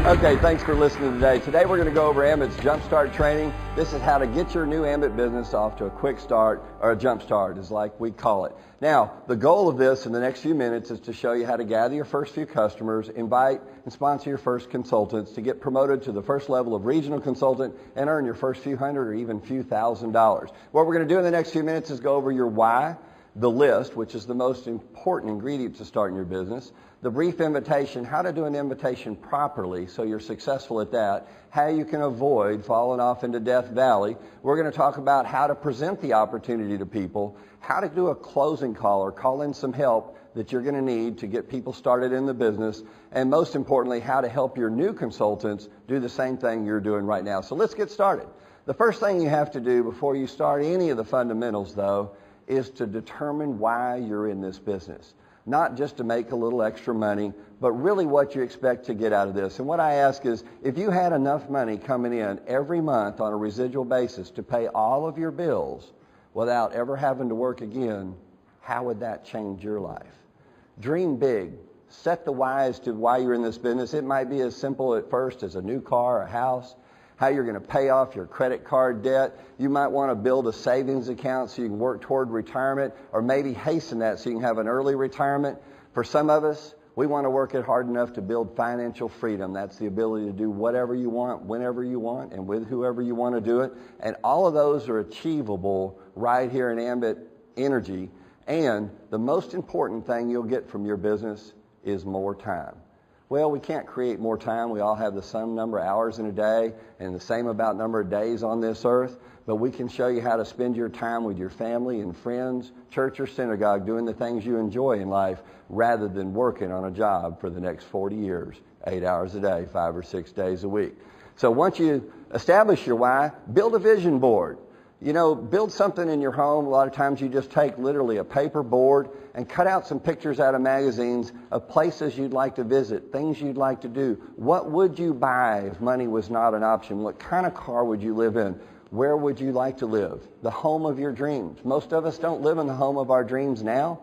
Okay, thanks for listening today. Today we're going to go over Ambit's Jumpstart training. This is how to get your new Ambit business off to a quick start, or a jumpstart is like we call it. Now, the goal of this in the next few minutes is to show you how to gather your first few customers, invite and sponsor your first consultants, to get promoted to the first level of regional consultant and earn your first few hundred or even few $1,000s. What we're going to do in the next few minutes is go over your why, the list, which is the most important ingredient to starting your business, the brief invitation, how to do an invitation properly so you're successful at that, how you can avoid falling off into Death Valley. We're going to talk about how to present the opportunity to people, how to do a closing call or call in some help that you're going to need to get people started in the business, and most importantly, how to help your new consultants do the same thing you're doing right now. So let's get started. The first thing you have to do before you start any of the fundamentals, though, is to determine why you're in this business. Not just to make a little extra money, but really what you expect to get out of this. And what I ask is, if you had enough money coming in every month on a residual basis to pay all of your bills without ever having to work again, how would that change your life? Dream big. Set the why as to why you're in this business. It might be as simple at first as a new car, a house, how you're going to pay off your credit card debt. You might want to build a savings account so you can work toward retirement, or maybe hasten that so you can have an early retirement. For some of us, we want to work it hard enough to build financial freedom. That's the ability to do whatever you want, whenever you want, and with whoever you want to do it. And all of those are achievable right here in Ambit Energy. And the most important thing you'll get from your business is more time. Well, we can't create more time. We all have the same number of hours in a day and the same about number of days on this earth. But we can show you how to spend your time with your family and friends, church or synagogue, doing the things you enjoy in life rather than working on a job for the next 40 years, 8 hours a day, 5 or 6 days a week. So once you establish your why, build a vision board. You know, build something in your home. A lot of times you just take literally a paper board and cut out some pictures out of magazines of places you'd like to visit, things you'd like to do. What would you buy if money was not an option? What kind of car would you live in? Where would you like to live? The home of your dreams. Most of us don't live in the home of our dreams now.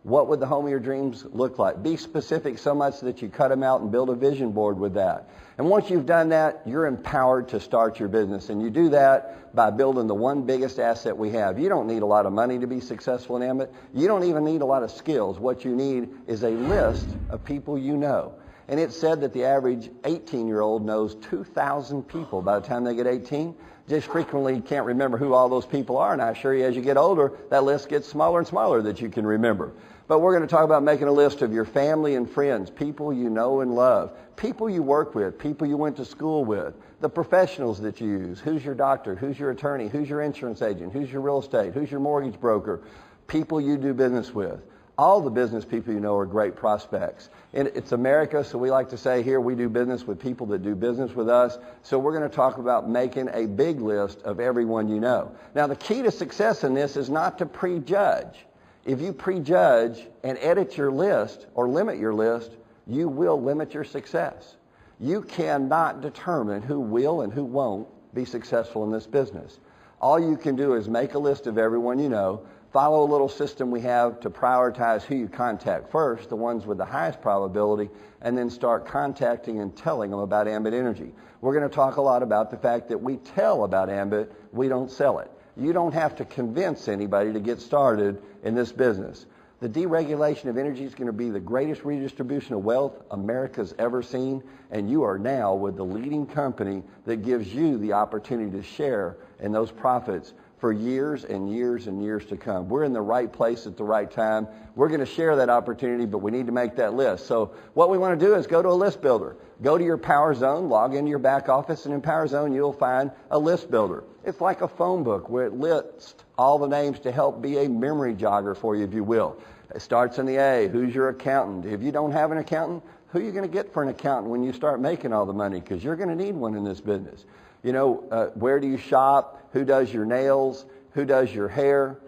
What would the home of your dreams look like? Be specific so much that you cut them out and build a vision board with that. And once you've done that, you're empowered to start your business. And you do that by building the one biggest asset we have. You don't need a lot of money to be successful in Ambit. You don't even need a lot of skills. What you need is a list of people you know. And it's said that the average 18-year-old knows 2,000 people by the time they get 18. Just frequently can't remember who all those people are. And I assure you, as you get older, that list gets smaller and smaller that you can remember. But we're going to talk about making a list of your family and friends, people you know and love, people you work with, people you went to school with, the professionals that you use. Who's your doctor? Who's your attorney? Who's your insurance agent? Who's your real estate? Who's your mortgage broker? People you do business with. All the business people you know are great prospects. And it's America, so we like to say here we do business with people that do business with us. So we're going to talk about making a big list of everyone you know. Now, the key to success in this is not to prejudge. If you prejudge and edit your list or limit your list, you will limit your success. You cannot determine who will and who won't be successful in this business. All you can do is make a list of everyone you know, follow a little system we have to prioritize who you contact first, the ones with the highest probability, and then start contacting and telling them about Ambit Energy. We're going to talk a lot about the fact that we tell about Ambit, we don't sell it. You don't have to convince anybody to get started in this business. The deregulation of energy is going to be the greatest redistribution of wealth America's ever seen, and you are now with the leading company that gives you the opportunity to share in those profits for years and years and years to come. We're in the right place at the right time. We're going to share that opportunity, but we need to make that list. So what we want to do is go to a list builder. Go to your Power Zone, log into your back office, and in Power Zone you'll find a list builder. It's like a phone book where it lists all the names to help be a memory jogger for you, if you will. It starts in the A. Who's your accountant? If you don't have an accountant, who are you going to get for an accountant when you start making all the money? Because you're going to need one in this business. You know, where do you shop? Who does your nails? Who does your hair?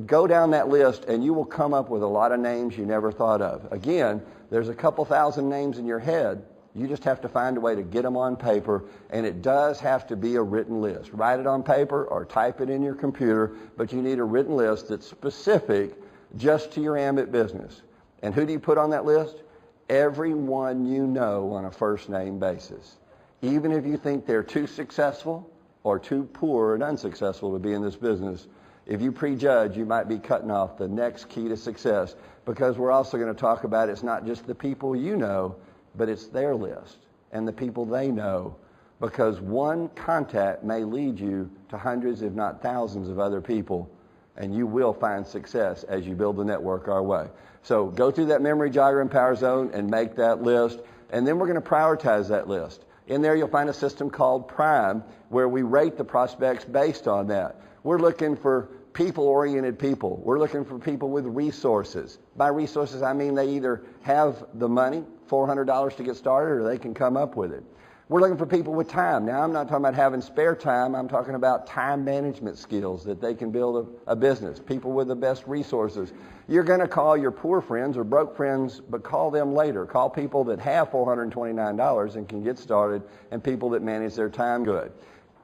Go down that list and you will come up with a lot of names you never thought of. Again, there's a couple thousand names in your head. You just have to find a way to get them on paper, and it does have to be a written list. Write it on paper or type it in your computer, but you need a written list that's specific just to your Ambit business. And who do you put on that list? everyone you know on a first name basis. Even if you think they're too successful or too poor and unsuccessful to be in this business, if you prejudge, you might be cutting off the next key to success, because we're also going to talk about it's not just the people you know, but it's their list and the people they know, because one contact may lead you to hundreds, if not thousands, of other people, and you will find success as you build the network our way. So go through that memory jogger and power zone and make that list, and then we're going to prioritize that list. In there you'll find a system called Prime, where we rate the prospects based on that. We're looking for people-oriented people. We're looking for people with resources. By resources, I mean they either have the money, $400 to get started, or they can come up with it. We're looking for people with time. Now, I'm not talking about having spare time. I'm talking about time management skills that they can build a business, people with the best resources. You're going to call your poor friends or broke friends, but call them later. Call people that have $429 and can get started, and people that manage their time good.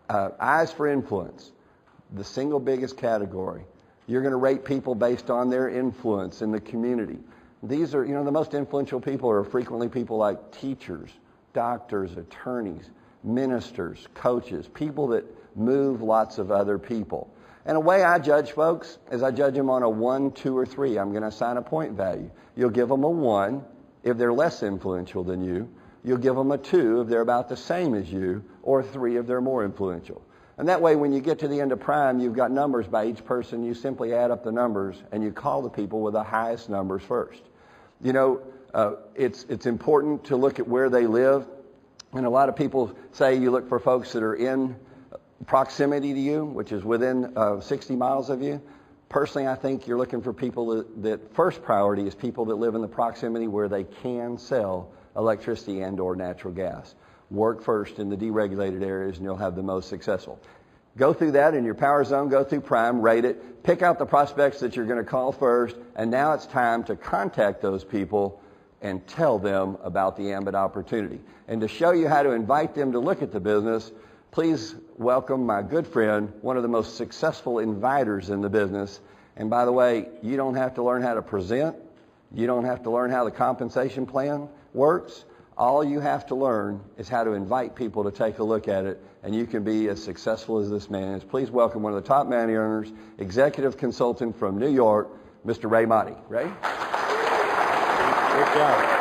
Eyes for influence, the single biggest category. You're going to rate people based on their influence in the community. These are, the most influential people are frequently people like teachers, doctors, attorneys, ministers, coaches, people that move lots of other people. And the way I judge folks is I judge them on a 1, 2, or 3. I'm going to assign a point value. You'll give them a 1 if they're less influential than you. You'll give them a 2 if they're about the same as you, or a 3 if they're more influential. And that way, when you get to the end of Prime, you've got numbers by each person. You simply add up the numbers, and you call the people with the highest numbers first. It's important to look at where they live. And a lot of people say you look for folks that are in proximity to you, which is within 60 miles of you. Personally, I think you're looking for people that first priority is people that live in the proximity where they can sell electricity and or natural gas. Work first in the deregulated areas, and you'll have the most successful. Go through that in your power zone, go through Prime, rate it, pick out the prospects that you're going to call first, and now it's time to contact those people and tell them about the Ambit opportunity. And to show you how to invite them to look at the business, please welcome my good friend, one of the most successful inviters in the business. And by the way, you don't have to learn how to present. You don't have to learn how the compensation plan works. All you have to learn is how to invite people to take a look at it, and you can be as successful as this man is. Please welcome one of the top money earners, executive consultant from New York, Mr. Ray Motti. Ray? Good job.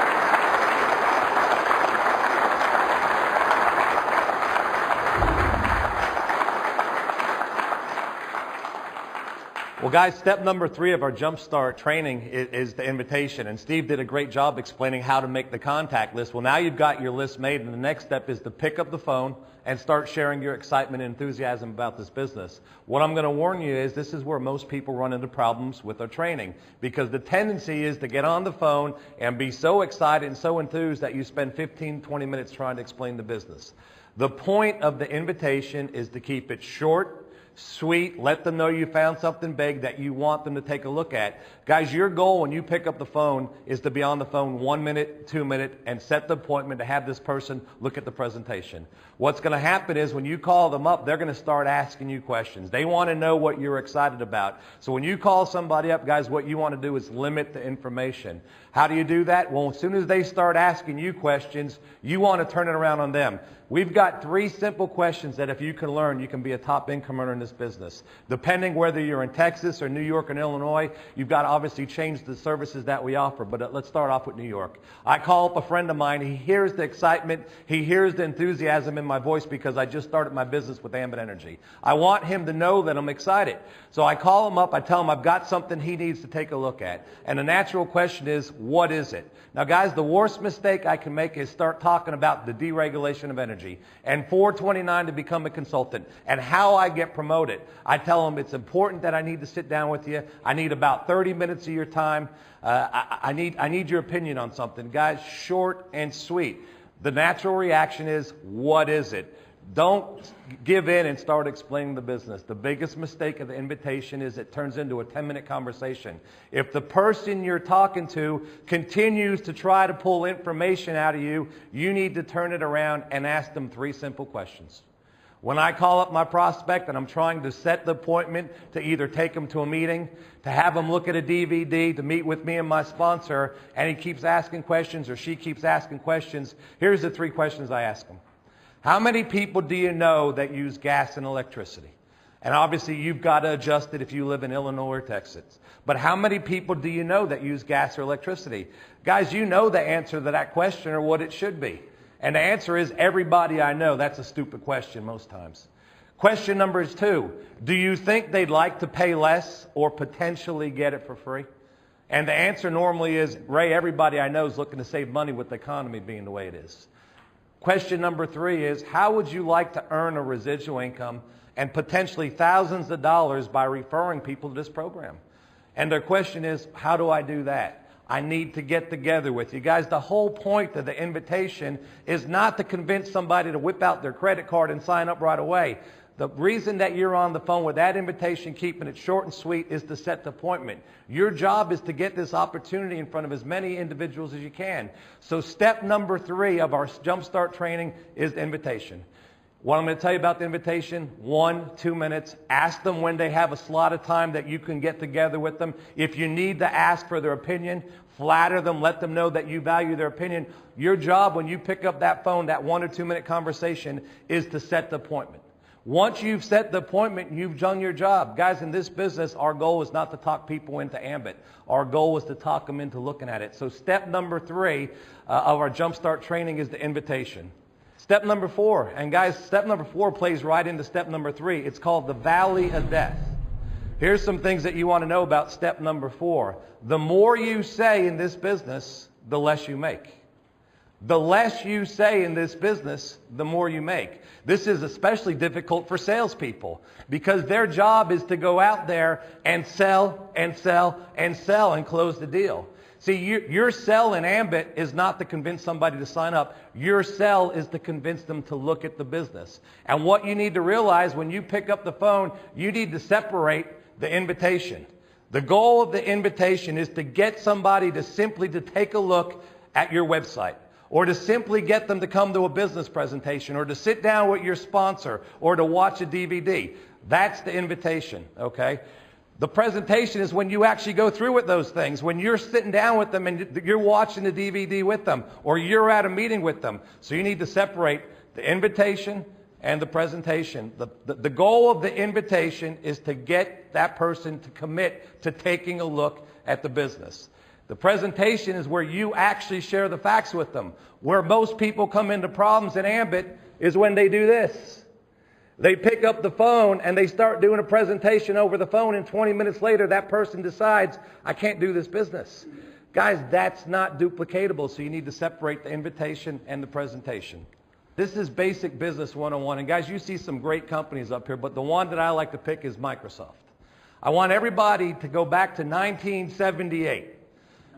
Well, guys, step number 3 of our Jumpstart training is the invitation. And Steve did a great job explaining how to make the contact list. Well, now you've got your list made, and the next step is to pick up the phone and start sharing your excitement and enthusiasm about this business. What I'm going to warn you is this is where most people run into problems with their training, because the tendency is to get on the phone and be so excited and so enthused that you spend 15, 20 minutes trying to explain the business. The point of the invitation is to keep it short, sweet, let them know you found something big that you want them to take a look at. Guys, your goal when you pick up the phone is to be on the phone 1 minute, 2 minutes, and set the appointment to have this person look at the presentation. What's going to happen is when you call them up, they're going to start asking you questions. They want to know what you're excited about. So when you call somebody up, guys, what you want to do is limit the information. How do you do that? Well, as soon as they start asking you questions, you want to turn it around on them. We've got 3 simple questions that if you can learn, you can be a top income earner in this business. Depending whether you're in Texas or New York or Illinois, you've got to obviously change the services that we offer. But let's start off with New York. I call up a friend of mine. He hears the excitement. He hears the enthusiasm in my voice because I just started my business with Ambit Energy. I want him to know that I'm excited. So I call him up. I tell him I've got something he needs to take a look at. And the natural question is, what is it? Now, guys, the worst mistake I can make is start talking about the deregulation of energy and 429 to become a consultant and how I get promoted. I tell them it's important that I need to sit down with you. I need about 30 minutes of your time. I need your opinion on something. Guys, short and sweet. The natural reaction is, what is it? Don't give in and start explaining the business. The biggest mistake of the invitation is it turns into a 10-minute conversation. If the person you're talking to continues to try to pull information out of you, you need to turn it around and ask them 3 simple questions. When I call up my prospect and I'm trying to set the appointment to either take them to a meeting, to have them look at a DVD, to meet with me and my sponsor, and he keeps asking questions or she keeps asking questions, here's the 3 questions I ask them. How many people do you know that use gas and electricity? And obviously you've got to adjust it if you live in Illinois or Texas. But how many people do you know that use gas or electricity? Guys, you know the answer to that question or what it should be. And the answer is everybody I know. That's a stupid question most times. Question number 2, do you think they'd like to pay less or potentially get it for free? And the answer normally is, Ray, everybody I know is looking to save money with the economy being the way it is. Question number 3 is, how would you like to earn a residual income and potentially thousands of dollars by referring people to this program? And their question is, how do I do that? I need to get together with you. Guys, the whole point of the invitation is not to convince somebody to whip out their credit card and sign up right away. The reason that you're on the phone with that invitation, keeping it short and sweet, is to set the appointment. Your job is to get this opportunity in front of as many individuals as you can. So step number 3 of our Jumpstart training is the invitation. What I'm going to tell you about the invitation, 1-2 minutes. Ask them when they have a slot of time that you can get together with them. If you need to ask for their opinion, flatter them, let them know that you value their opinion. Your job when you pick up that phone, that 1 or 2 minute conversation, is to set the appointment. Once you've set the appointment, you've done your job. Guys, in this business, our goal is not to talk people into Ambit. Our goal is to talk them into looking at it. So step number 3 of our Jumpstart training is the invitation. Step number 4, and guys, step number 4 plays right into step number 3. It's called the Valley of Death. Here's some things that you want to know about step number 4. The more you say in this business, the less you make. The less you say in this business, the more you make. This is especially difficult for salespeople because their job is to go out there and sell and sell and sell and close the deal. See, your sell in Ambit is not to convince somebody to sign up. Your sell is to convince them to look at the business. And what you need to realize when you pick up the phone, you need to separate the invitation. The goal of the invitation is to get somebody to simply to take a look at your website, or to simply get them to come to a business presentation, or to sit down with your sponsor, or to watch a DVD. That's the invitation, okay? The presentation is when you actually go through with those things, when you're sitting down with them and you're watching the DVD with them, or you're at a meeting with them. So you need to separate the invitation and the presentation. The goal of the invitation is to get that person to commit to taking a look at the business. The presentation is where you actually share the facts with them. Where most people come into problems in Ambit is when they do this. They pick up the phone and they start doing a presentation over the phone, and 20 minutes later that person decides, I can't do this business. Guys, that's not duplicatable, so you need to separate the invitation and the presentation. This is basic business 101, and guys, you see some great companies up here, but the one that I like to pick is Microsoft. I want everybody to go back to 1978.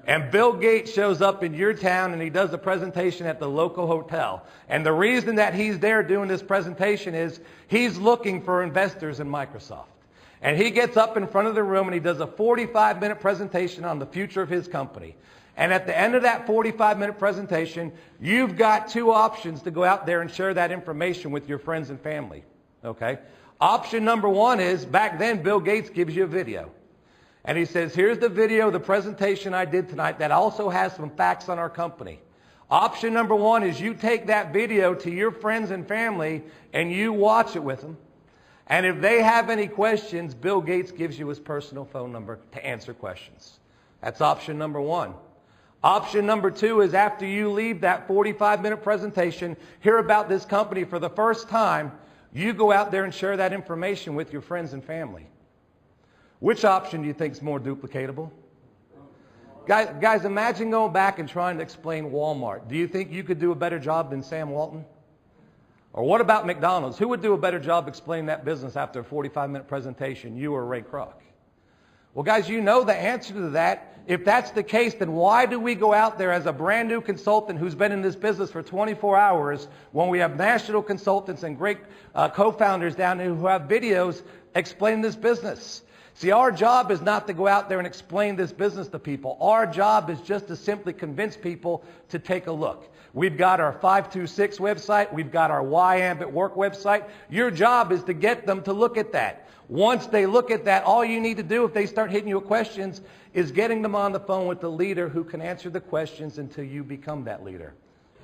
And Bill Gates shows up in your town and he does a presentation at the local hotel. And the reason that he's there doing this presentation is he's looking for investors in Microsoft. And he gets up in front of the room and he does a 45-minute presentation on the future of his company. And at the end of that 45-minute presentation, you've got 2 options to go out there and share that information with your friends and family. Okay? Option number 1 is, back then Bill Gates gives you a video. And he says, here's the video, the presentation I did tonight that also has some facts on our company. Option number 1 is you take that video to your friends and family and you watch it with them. And if they have any questions, Bill Gates gives you his personal phone number to answer questions. That's option number 1. Option number 2 is after you leave that 45-minute presentation, hear about this company for the first time, you go out there and share that information with your friends and family. Which option do you think is more duplicatable? Guys, imagine going back and trying to explain Walmart. Do you think you could do a better job than Sam Walton? Or what about McDonald's? Who would do a better job explaining that business after a 45-minute presentation, you or Ray Kroc? Well, guys, you know the answer to that. If that's the case, then why do we go out there as a brand new consultant who's been in this business for 24 hours when we have national consultants and great co-founders down there who have videos explaining this business? See, our job is not to go out there and explain this business to people. Our job is just to simply convince people to take a look. We've got our 526 website. We've got our Why Ambit Work website. Your job is to get them to look at that. Once they look at that, all you need to do if they start hitting you with questions is getting them on the phone with the leader who can answer the questions until you become that leader.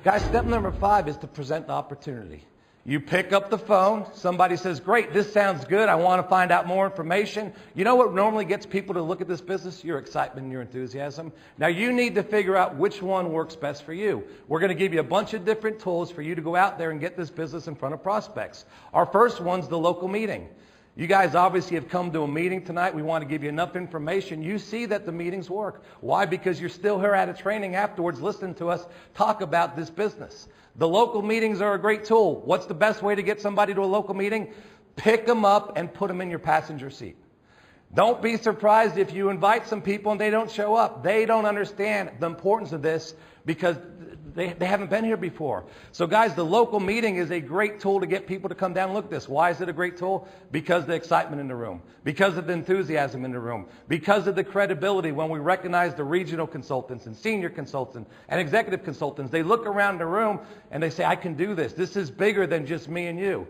Guys, step number 5 is to present the opportunity. You pick up the phone, somebody says, great, this sounds good, I want to find out more information. You know what normally gets people to look at this business? Your excitement and your enthusiasm. Now you need to figure out which one works best for you. We're going to give you a bunch of different tools for you to go out there and get this business in front of prospects. Our first one's the local meeting. You guys obviously have come to a meeting tonight. We want to give you enough information. You see that the meetings work. Why? Because you're still here at a training afterwards listening to us talk about this business. The local meetings are a great tool. What's the best way to get somebody to a local meeting? Pick them up and put them in your passenger seat. Don't be surprised if you invite some people and they don't show up. They don't understand the importance of this because they haven't been here before. So guys, the local meeting is a great tool to get people to come down and look at this. Why is it a great tool? Because of the excitement in the room, because of the enthusiasm in the room, because of the credibility when we recognize the regional consultants and senior consultants and executive consultants. They look around the room and they say, I can do this. This is bigger than just me and you.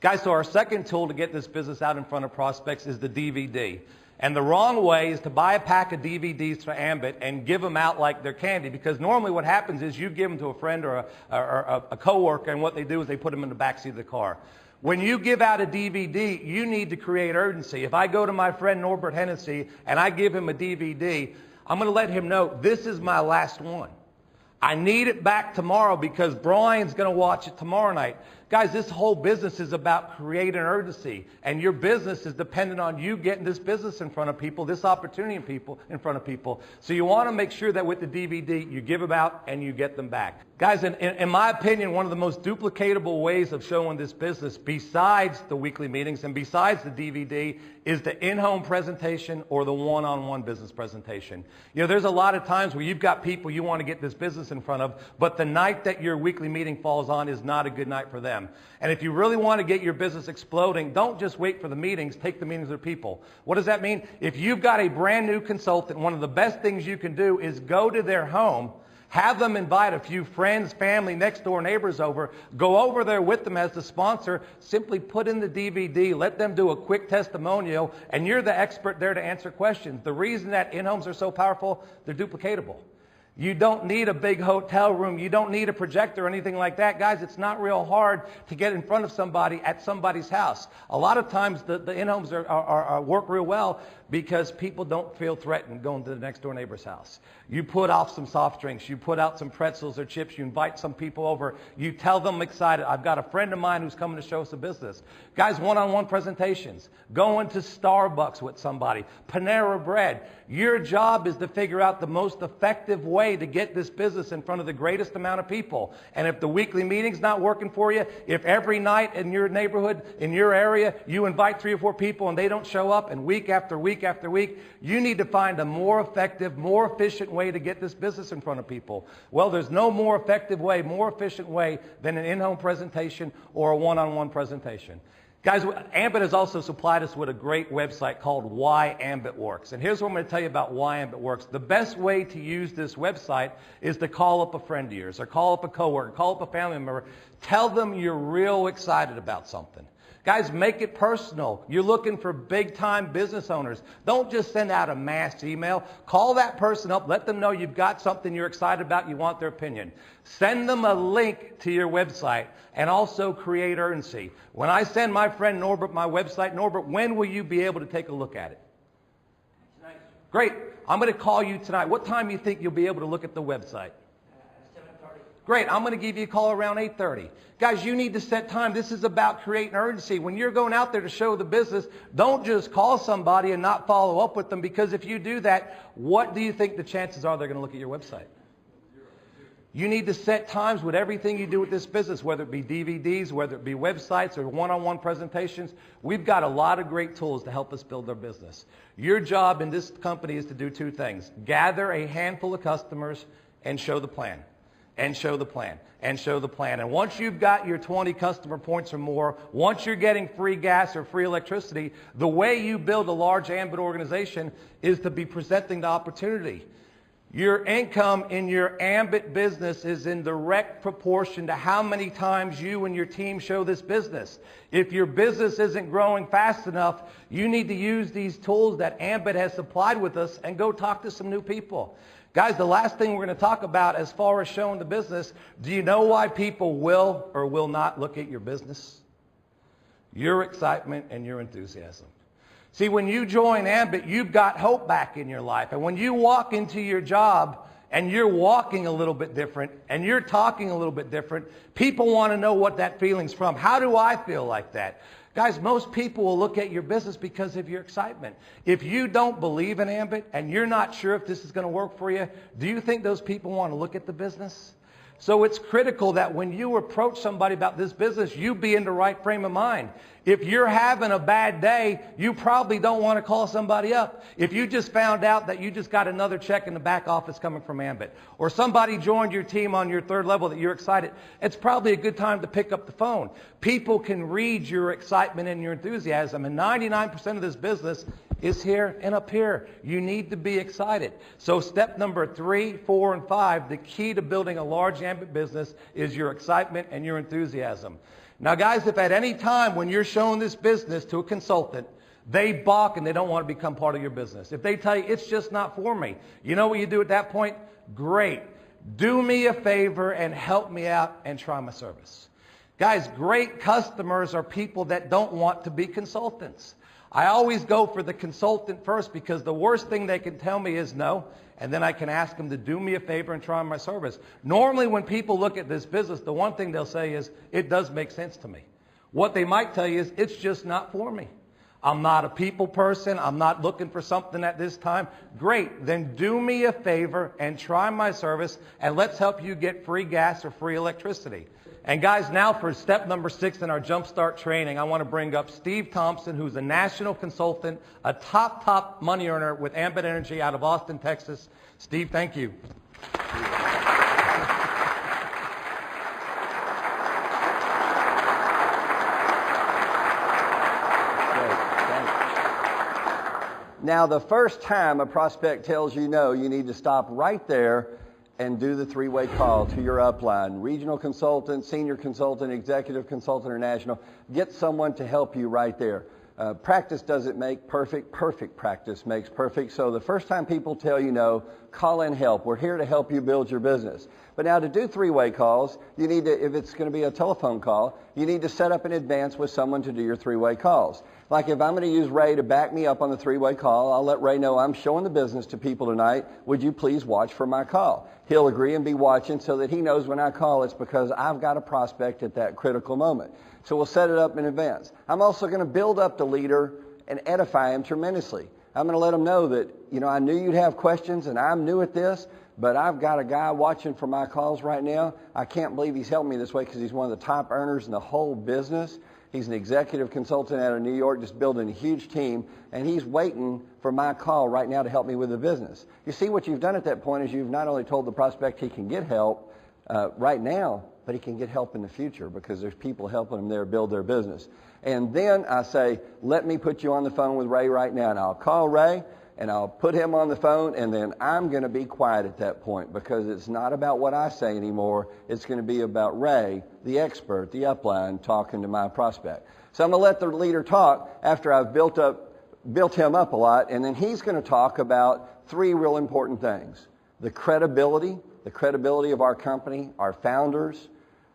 Guys, so our second tool to get this business out in front of prospects is the DVD. And the wrong way is to buy a pack of DVDs for Ambit and give them out like they're candy, because normally what happens is you give them to a friend or a coworker, and what they do is they put them in the backseat of the car. When you give out a DVD, you need to create urgency. If I go to my friend Norbert Hennessy and I give him a DVD, I'm going to let him know this is my last one. I need it back tomorrow because Brian's going to watch it tomorrow night. Guys, this whole business is about creating urgency, and your business is dependent on you getting this business in front of people, this opportunity in front of people. So you want to make sure that with the DVD, you give them out and you get them back. Guys, in my opinion, one of the most duplicatable ways of showing this business, besides the weekly meetings and besides the DVD, is the in-home presentation or the one-on-one business presentation. You know, there's a lot of times where you've got people you want to get this business in front of, but the night that your weekly meeting falls on is not a good night for them. And if you really want to get your business exploding, don't just wait for the meetings, take the meetings with people. What does that mean? If you've got a brand new consultant, one of the best things you can do is go to their home, have them invite a few friends, family, next door neighbors over, go over there with them as the sponsor, simply put in the DVD, let them do a quick testimonial, and you're the expert there to answer questions. The reason that in-homes are so powerful, they're duplicatable. You don't need a big hotel room. You don't need a projector or anything like that. Guys, it's not real hard to get in front of somebody at somebody's house. A lot of times the in-homes work real well because people don't feel threatened going to the next door neighbor's house. You put off some soft drinks. You put out some pretzels or chips. You invite some people over. You tell them excited. I've got a friend of mine who's coming to show us a business. Guys, one-on-one presentations. Going to Starbucks with somebody. Panera Bread. Your job is to figure out the most effective way to get this business in front of the greatest amount of people. And if the weekly meeting's not working for you, if every night in your neighborhood, in your area, you invite 3 or 4 people and they don't show up, and week after week after week, you need to find a more effective, more efficient way to get this business in front of people. Well, there's no more effective way, more efficient way than an in-home presentation or a one-on-one presentation. Guys, Ambit has also supplied us with a great website called Why Ambit Works. And here's what I'm going to tell you about why Ambit works. The best way to use this website is to call up a friend of yours, or call up a coworker, call up a family member. Tell them you're real excited about something. Guys, make it personal. You're looking for big-time business owners. Don't just send out a mass email. Call that person up. Let them know you've got something you're excited about. You want their opinion. Send them a link to your website, and also create urgency. When I send my friend Norbert my website, Norbert, when will you be able to take a look at it? Tonight. Great. I'm going to call you tonight. What time do you think you'll be able to look at the website? 7:30. Great. I'm going to give you a call around 8:30. Guys, you need to set time. This is about creating urgency. When you're going out there to show the business, don't just call somebody and not follow up with them, because if you do that, what do you think the chances are they're going to look at your website? You need to set times with everything you do with this business, whether it be DVDs, whether it be websites or one-on-one presentations. We've got a lot of great tools to help us build our business. Your job in this company is to do 2 things. Gather a handful of customers and show the plan. and show the plan, and show the plan. And once you've got your 20 customer points or more, once you're getting free gas or free electricity, the way you build a large Ambit organization is to be presenting the opportunity. Your income in your Ambit business is in direct proportion to how many times you and your team show this business. If your business isn't growing fast enough, you need to use these tools that Ambit has supplied with us and go talk to some new people. Guys, the last thing we're going to talk about as far as showing the business, do you know why people will or will not look at your business? Your excitement and your enthusiasm. See, when you join Ambit, you've got hope back in your life. And when you walk into your job and you're walking a little bit different and you're talking a little bit different, people want to know what that feeling's from. How do I feel like that? Guys, most people will look at your business because of your excitement. If you don't believe in Ambit and you're not sure if this is going to work for you, do you think those people want to look at the business? So it's critical that when you approach somebody about this business, you be in the right frame of mind. If you're having a bad day, you probably don't want to call somebody up. If you just found out that you just got another check in the back office coming from Ambit, or somebody joined your team on your third level that you're excited, it's probably a good time to pick up the phone. People can read your excitement and your enthusiasm, and 99% of this business is here and up here. You need to be excited. So step number 3, 4, and 5, the key to building a large Ambit business is your excitement and your enthusiasm. Now, guys, if at any time when you're showing this business to a consultant, they balk and they don't want to become part of your business, if they tell you it's just not for me, you know what you do at that point? Great. Do me a favor and help me out and try my service. Guys, great customers are people that don't want to be consultants. I always go for the consultant first because the worst thing they can tell me is no, and then I can ask them to do me a favor and try my service. Normally when people look at this business, the one thing they'll say is, it does make sense to me. What they might tell you is, it's just not for me. I'm not a people person. I'm not looking for something at this time. Great, then do me a favor and try my service, and let's help you get free gas or free electricity. And guys, now for step number 6 in our Jumpstart training, I want to bring up Steve Thompson, who's a national consultant, a top money earner with Ambit Energy out of Austin, Texas. Steve, thank you. Now, the first time a prospect tells you no, you need to stop right there and do the 3-way call to your upline. Regional consultant, senior consultant, executive consultant, or national. Get someone to help you right there. Practice doesn't make perfect. Perfect practice makes perfect. So the first time people tell you no, call in help. We're here to help you build your business. But now to do 3-way calls, you need to, if it's going to be a telephone call, you need to set up in advance with someone to do your 3-way calls. Like if I'm going to use Ray to back me up on the 3-way call, I'll let Ray know I'm showing the business to people tonight. Would you please watch for my call? He'll agree and be watching so that he knows when I call it's because I've got a prospect at that critical moment. So we'll set it up in advance. I'm also going to build up the leader and edify him tremendously. I'm going to let him know that, you know, I knew you'd have questions and I'm new at this, but I've got a guy watching for my calls right now. I can't believe he's helped me this way because he's one of the top earners in the whole business. He's an executive consultant out of New York, just building a huge team, and he's waiting for my call right now to help me with the business. You see, what you've done at that point is you've not only told the prospect he can get help right now, but he can get help in the future because there's people helping him there build their business. And then I say, let me put you on the phone with Ray right now. And I'll call Ray, and I'll put him on the phone, and then I'm going to be quiet at that point because it's not about what I say anymore. It's going to be about Ray, the expert, the upline, talking to my prospect. So I'm going to let the leader talk after I've built him up a lot, and then he's going to talk about 3 real important things. The credibility of our company, our founders,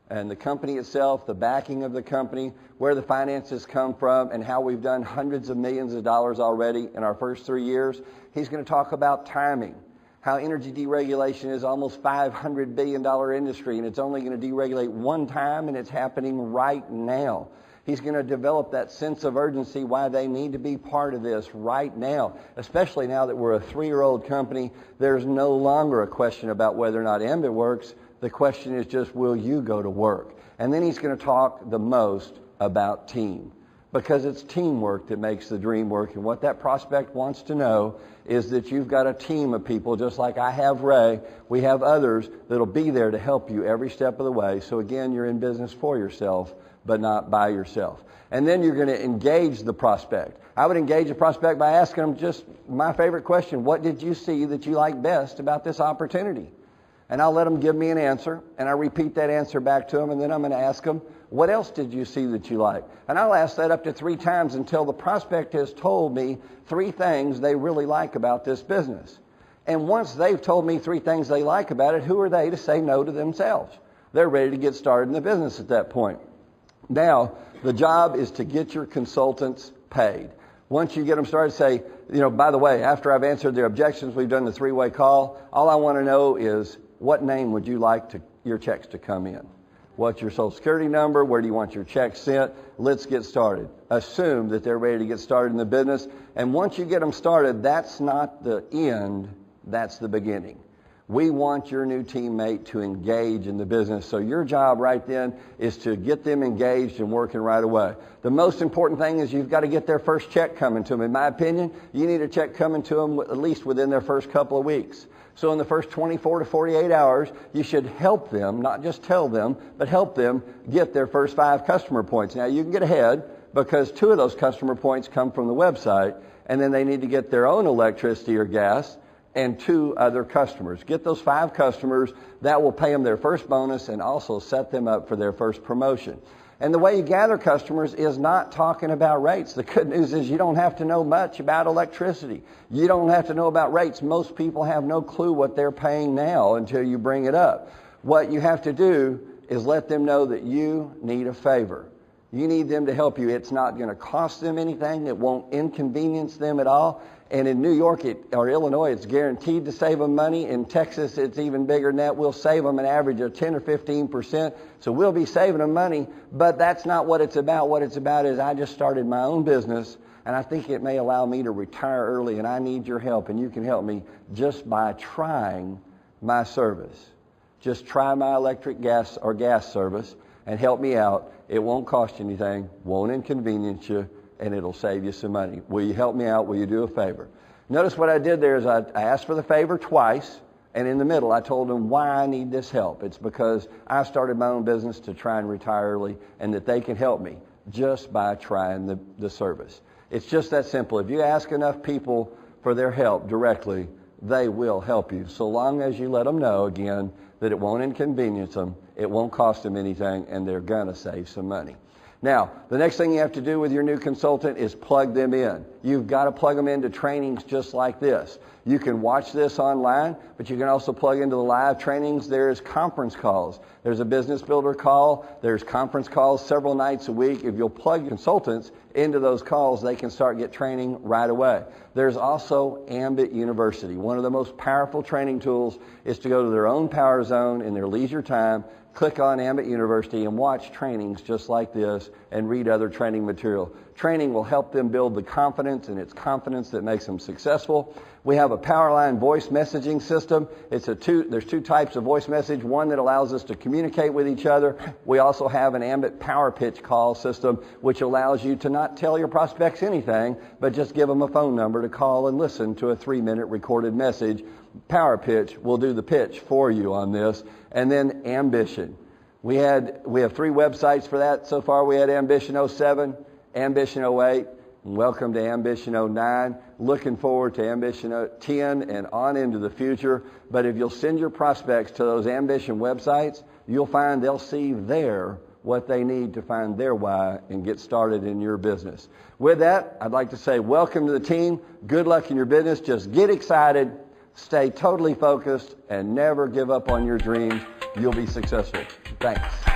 and the company itself, the backing of the company, where the finances come from, and how we've done hundreds of millions of dollars already in our first 3 years. He's going to talk about timing, how energy deregulation is almost $500 billion industry, and it's only going to deregulate one time, and it's happening right now. He's going to develop that sense of urgency, why they need to be part of this right now, especially now that we're a 3-year-old company. There's no longer a question about whether or not Ambit works. The question is just, will you go to work? And then he's going to talk the most about team. because it's teamwork that makes the dream work. And what that prospect wants to know is that you've got a team of people, just like I have Ray. We have others that'll be there to help you every step of the way. So again, you're in business for yourself, but not by yourself. And then you're going to engage the prospect. I would engage a prospect by asking them just my favorite question: what did you see that you like best about this opportunity? And I'll let them give me an answer, and I repeat that answer back to them, and then I'm going to ask them, what else did you see that you like? And I'll ask that up to 3 times until the prospect has told me 3 things they really like about this business. And once they've told me 3 things they like about it, who are they to say no to themselves? They're ready to get started in the business at that point. Now, the job is to get your consultants paid. Once you get them started, say, by the way, after I've answered their objections, we've done the 3-way call, all I want to know is, what name would you like your checks to come in? What's your social security number? Where do you want your checks sent? Let's get started. Assume that they're ready to get started in the business. And once you get them started, that's not the end, that's the beginning. We want your new teammate to engage in the business. So your job right then is to get them engaged and working right away. The most important thing is you've got to get their first check coming to them. In my opinion, you need a check coming to them at least within their first couple of weeks. So in the first 24 to 48 hours, you should help them, not just tell them, but help them get their first 5 customer points. Now you can get ahead because 2 of those customer points come from the website, and then they need to get their own electricity or gas and 2 other customers. Get those 5 customers. That will pay them their first bonus and also set them up for their first promotion. And the way you gather customers is not talking about rates. The good news is you don't have to know much about electricity. You don't have to know about rates. Most people have no clue what they're paying now until you bring it up. What you have to do is let them know that you need a favor. You need them to help you. It's not going to cost them anything. It won't inconvenience them at all. And in New York or Illinois, it's guaranteed to save them money. In Texas, it's even bigger than that. We'll save them an average of 10 or 15%. So we'll be saving them money. But that's not what it's about. What it's about is I just started my own business, and I think it may allow me to retire early, and I need your help. And you can help me just by trying my service. Just try my electric gas service and help me out. It won't cost you anything, won't inconvenience you, and it'll save you some money. Will you help me out? Will you do a favor? Notice what I did there is I asked for the favor twice, and in the middle I told them why I need this help. It's because I started my own business to try and retire early, and that they can help me just by trying the service. It's just that simple. If you ask enough people for their help directly, they will help you, so long as you let them know, again, that it won't inconvenience them, it won't cost them anything, and they're going to save some money. Now, the next thing you have to do with your new consultant is plug them in. You've got to plug them into trainings just like this. You can watch this online, but you can also plug into the live trainings. There's conference calls. There's a business builder call. There's conference calls several nights a week. If you'll plug consultants into those calls, they can start get training right away. There's also Ambit University. One of the most powerful training tools is to go to their own power zone in their leisure time, click on Ambit University and watch trainings just like this and read other training material. Training will help them build the confidence, and it's confidence that makes them successful. We have a Powerline voice messaging system. There's 2 types of voice message, one that allows us to communicate with each other. We also have an Ambit Power Pitch call system, which allows you to not tell your prospects anything, but just give them a phone number to call and listen to a 3-minute recorded message. Power Pitch will do the pitch for you on this. And then Ambition. We have 3 websites for that so far. We had Ambition 07, Ambition 08, and welcome to Ambition 09. Looking forward to Ambition 10 and on into the future. But if you'll send your prospects to those Ambition websites, you'll find they'll see there what they need to find their why and get started in your business. With that, I'd like to say welcome to the team. Good luck in your business. Just get excited. Stay totally focused and never give up on your dreams. You'll be successful. Thanks.